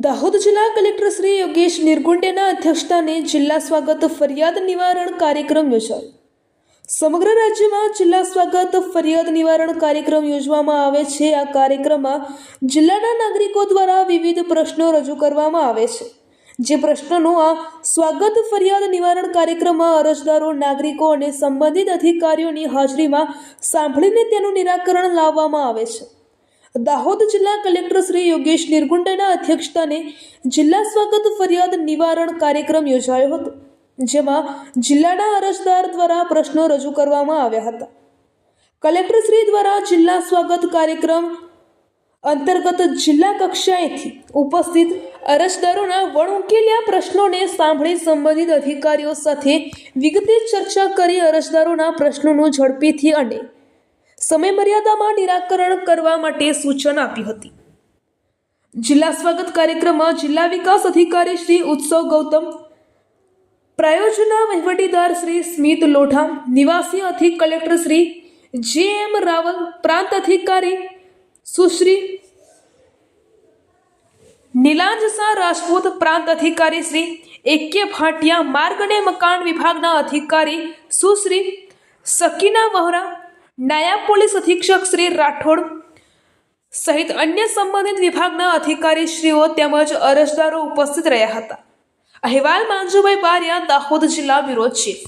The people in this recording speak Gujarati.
દાહોદ જિલ્લા કલેક્ટર શ્રી યોગેશ નિરગુંડેના અધ્યક્ષસ્થાને જિલ્લા સ્વાગત ફરિયાદ નિવારણ કાર્યક્રમ યોજાયો। સમગ્ર રાજ્યમાં જિલ્લા સ્વાગત ફરિયાદ નિવારણ કાર્યક્રમ યોજવામાં આવે છે। આ કાર્યક્રમમાં જિલ્લાના નાગરિકો દ્વારા વિવિધ પ્રશ્નો રજૂ કરવામાં આવે છે, જે પ્રશ્નોનું આ સ્વાગત ફરિયાદ નિવારણ કાર્યક્રમમાં અરજદારો, નાગરિકો અને સંબંધિત અધિકારીઓની હાજરીમાં સાંભળીને તેનું નિરાકરણ લાવવામાં આવે છે। દાહોદ જિલ્લા કલેક્ટર શ્રી યોગેશ નિરગુંડેના અધ્યક્ષસ્થાને જિલ્લા સ્વાગત ફરિયાદ નિવારણ કાર્યક્રમ યોજાયો હતો, જેમાં જિલ્લાના અરજદાર દ્વારા પ્રશ્નો રજૂ કરવામાં આવ્યા હતા। કલેક્ટર શ્રી દ્વારા જિલ્લા સ્વાગત કાર્યક્રમ અંતર્ગત જિલ્લા કક્ષાએથી ઉપસ્થિત અરજદારોના વણઉકેલ્યા પ્રશ્નોને સાંભળી સંબંધિત અધિકારીઓ સાથે વિગતે ચર્ચા કરી અરજદારોના પ્રશ્નોનું ઝડપીથી અને સમયમર્યાદામાં નિરાકરણ કરવા માટે સૂચન આપ્યું હતું। જિલ્લા સ્વાગત કાર્યક્રમમાં જિલ્લા વિકાસ અધિકારી શ્રી ઉત્સવ ગૌતમ, પ્રાયોજના વહીવટીદાર શ્રી સ્મિત લોઢા, નિવાસી અધિક કલેક્ટર શ્રી જે.એમ. રાવલ, પ્રાંત અધિકારી સુશ્રી નીલાંજસા રાજપૂત, પ્રાંત અધિકારી શ્રી એ.કે. ભાટિયા, માર્ગ અને મકાન વિભાગના અધિકારી સુશ્રી સકીના વહોરા, નાયબ પોલીસ અધિક્ષક શ્રી રાઠોડ સહિત અન્ય સંબંધિત વિભાગના અધિકારીશ્રીઓ તેમજ અરજદારો ઉપસ્થિત રહ્યા હતા। અહેવાલ માંજુભાઈ બારિયા, દાહોદ જિલ્લા બ્યુરો ચીફ।